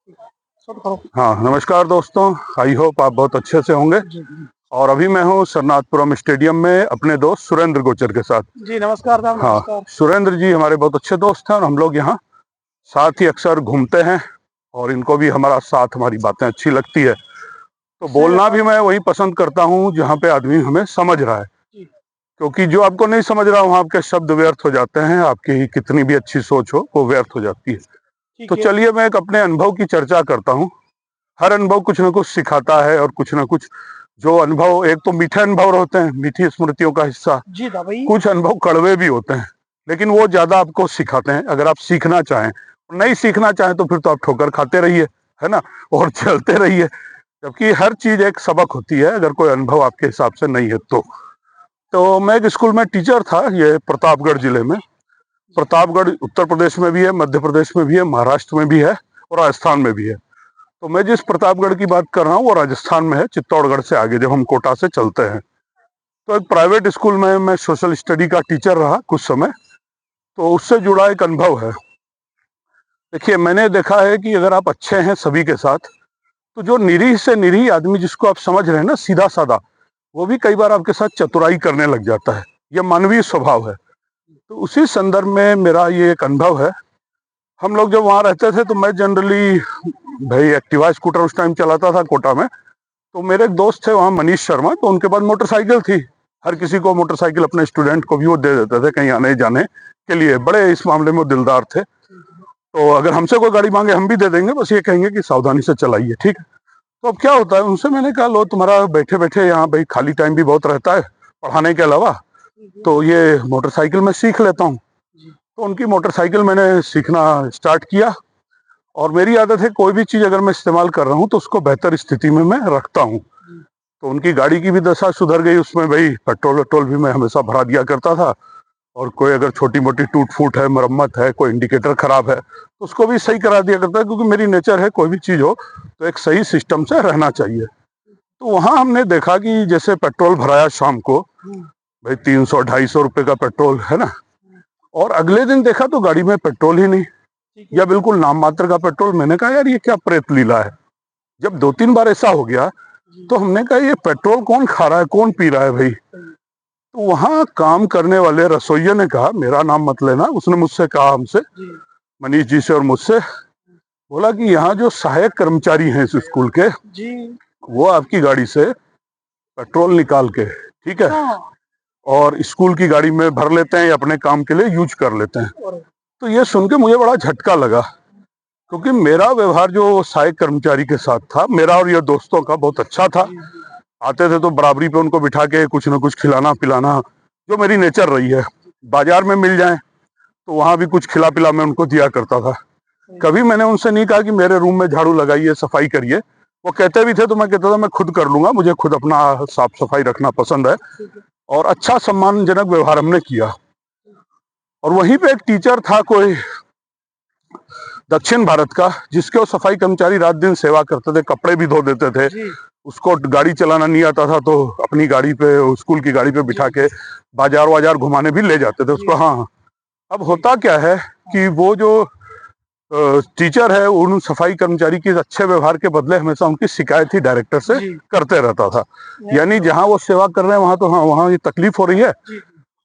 हाँ, नमस्कार दोस्तों। आई होप आप बहुत अच्छे से होंगे। और अभी मैं हूँ सरनाथपुरम स्टेडियम में अपने दोस्त सुरेंद्र गोचर के साथ। जी नमस्कार साहब। हाँ, नमस्कार। सुरेंद्र जी हमारे बहुत अच्छे दोस्त हैं और हम लोग यहाँ साथ ही अक्सर घूमते हैं और इनको भी हमारा साथ, हमारी बातें अच्छी लगती है। तो बोलना भी मैं वही पसंद करता हूँ जहाँ पे आदमी हमें समझ रहा है, क्योंकि जो आपको नहीं समझ रहा वहाँ आपके शब्द व्यर्थ हो जाते हैं, आपकी कितनी भी अच्छी सोच हो वो व्यर्थ हो जाती है। तो चलिए मैं एक अपने अनुभव की चर्चा करता हूँ। हर अनुभव कुछ ना कुछ सिखाता है और कुछ ना कुछ, जो अनुभव एक तो मीठे अनुभव होते हैं, मीठी स्मृतियों का हिस्सा, कुछ अनुभव कड़वे भी होते हैं, लेकिन वो ज्यादा आपको सिखाते हैं अगर आप सीखना चाहें। नहीं सीखना चाहें तो फिर तो आप ठोकर खाते रहिए, है ना, और चलते रहिए। जबकि हर चीज एक सबक होती है अगर कोई अनुभव आपके हिसाब से नहीं है तो मैं एक स्कूल में टीचर था, ये प्रतापगढ़ जिले में। प्रतापगढ़ उत्तर प्रदेश में भी है, मध्य प्रदेश में भी है, महाराष्ट्र में भी है और राजस्थान में भी है। तो मैं जिस प्रतापगढ़ की बात कर रहा हूँ वो राजस्थान में है, चित्तौड़गढ़ से आगे जब हम कोटा से चलते हैं। तो एक प्राइवेट स्कूल में मैं सोशल स्टडी का टीचर रहा कुछ समय। तो उससे जुड़ा एक अनुभव है। देखिए, मैंने देखा है कि अगर आप अच्छे हैं सभी के साथ, तो जो निरीह से निरीह आदमी जिसको आप समझ रहे हैं ना, सीधा साधा, वो भी कई बार आपके साथ चतुराई करने लग जाता है। यह मानवीय स्वभाव है। तो उसी संदर्भ में मेरा ये एक अनुभव है। हम लोग जब वहाँ रहते थे तो मैं जनरली भाई एक्टिवा स्कूटर उस टाइम चलाता था कोटा में। तो मेरे एक दोस्त थे वहाँ, मनीष शर्मा, तो उनके पास मोटरसाइकिल थी। हर किसी को मोटरसाइकिल, अपने स्टूडेंट को भी वो दे देते थे कहीं आने जाने के लिए। बड़े इस मामले में वो दिलदार थे। तो अगर हमसे कोई गाड़ी मांगे हम भी दे देंगे, बस ये कहेंगे कि सावधानी से चलाइए, ठीक है। तो अब क्या होता है, उनसे मैंने कहा, लो तुम्हारा बैठे बैठे यहाँ भाई खाली टाइम भी बहुत रहता है पढ़ाने के अलावा, तो ये मोटरसाइकिल में सीख लेता हूँ। तो उनकी मोटरसाइकिल मैंने सीखना स्टार्ट किया। और मेरी आदत है कोई भी चीज अगर मैं इस्तेमाल कर रहा हूँ तो उसको बेहतर स्थिति में मैं रखता हूँ। तो उनकी गाड़ी की भी दशा सुधर गई। उसमें भाई पेट्रोल वेट्रोल भी मैं हमेशा भरा दिया करता था। और कोई अगर छोटी मोटी टूट फूट है, मरम्मत है, कोई इंडिकेटर खराब है तो उसको भी सही करा दिया करता है, क्योंकि मेरी नेचर है कोई भी चीज हो तो एक सही सिस्टम से रहना चाहिए। तो वहां हमने देखा कि जैसे पेट्रोल भराया शाम को, भाई 300-250 रुपए का पेट्रोल है ना, और अगले दिन देखा तो गाड़ी में पेट्रोल ही नहीं, या बिल्कुल नाम मात्र का पेट्रोल। मैंने कहा यार ये क्या प्रेत लीला है। जब 2-3 बार ऐसा हो गया तो हमने कहा ये पेट्रोल कौन खा रहा है, कौन पी रहा है भाई। तो वहां काम करने वाले रसोइये ने कहा, मेरा नाम मत लेना, उसने मुझसे कहा, हमसे, मनीष जी से और मुझसे, बोला कि यहाँ जो सहायक कर्मचारी हैं इस स्कूल के, वो आपकी गाड़ी से पेट्रोल निकाल के, ठीक है, और स्कूल की गाड़ी में भर लेते हैं या अपने काम के लिए यूज कर लेते हैं। तो ये सुन के मुझे बड़ा झटका लगा, क्योंकि मेरा व्यवहार जो सहायक कर्मचारी के साथ था, मेरा और ये दोस्तों का, बहुत अच्छा था। आते थे तो बराबरी पे उनको बिठा के कुछ ना कुछ खिलाना पिलाना, जो मेरी नेचर रही है। बाजार में मिल जाए तो वहां भी कुछ खिला पिला मैं उनको दिया करता था। कभी मैंने उनसे नहीं कहा कि मेरे रूम में झाड़ू लगाइए, सफाई करिए। वो कहते भी थे तो मैं कहता था मैं खुद कर लूंगा, मुझे खुद अपना साफ सफाई रखना पसंद है। और अच्छा सम्मानजनक व्यवहार हमने किया। और वहीं पे एक टीचर था कोई दक्षिण भारत का, जिसके वो सफाई कर्मचारी रात दिन सेवा करते थे, कपड़े भी धो देते थे। उसको गाड़ी चलाना नहीं आता था तो अपनी गाड़ी पे, स्कूल की गाड़ी पे बिठा के बाजार वाजार घुमाने भी ले जाते थे उसको। हाँ, अब होता क्या है कि वो जो टीचर है, उन सफाई कर्मचारी के अच्छे व्यवहार के बदले हमेशा उनकी शिकायत ही डायरेक्टर से करते रहता था। यानी जहाँ वो सेवा कर रहे हैं वहां तो हाँ, वहाँ ये तकलीफ हो रही है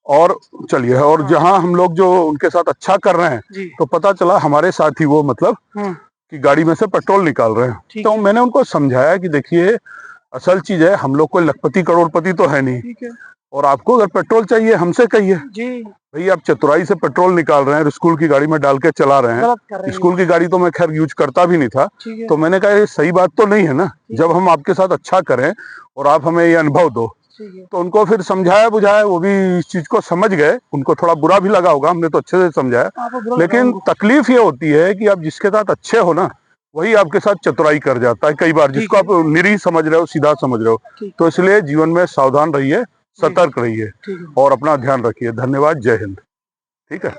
और चलिए, और जहाँ हम लोग जो उनके साथ अच्छा कर रहे हैं तो पता चला हमारे साथ ही वो, मतलब कि गाड़ी में से पेट्रोल निकाल रहे हैं। तो मैंने उनको समझाया कि देखिए, असल चीज है, हम लोग कोई लखपति करोड़पति तो है नहीं, और आपको अगर पेट्रोल चाहिए हमसे कहिए। भाई आप चतुराई से पेट्रोल निकाल रहे हैं, स्कूल की गाड़ी में डाल के चला रहे हैं। स्कूल की गाड़ी तो मैं खैर यूज करता भी नहीं था। तो मैंने कहा ये सही बात तो नहीं है ना, जब हम आपके साथ अच्छा करें और आप हमें ये अनुभव दो। तो उनको फिर समझाया बुझाया, वो भी इस चीज को समझ गए। उनको थोड़ा बुरा भी लगा होगा, हमने तो अच्छे से समझाया। लेकिन तकलीफ ये होती है कि आप जिसके साथ अच्छे हो ना, वही आपके साथ चतुराई कर जाता है कई बार, जिसको आप निरीह समझ रहे हो, सीधा समझ रहे हो। तो इसलिए जीवन में सावधान रहिए, सतर्क रहिए और अपना ध्यान रखिए। धन्यवाद, जय हिंद। ठीक है।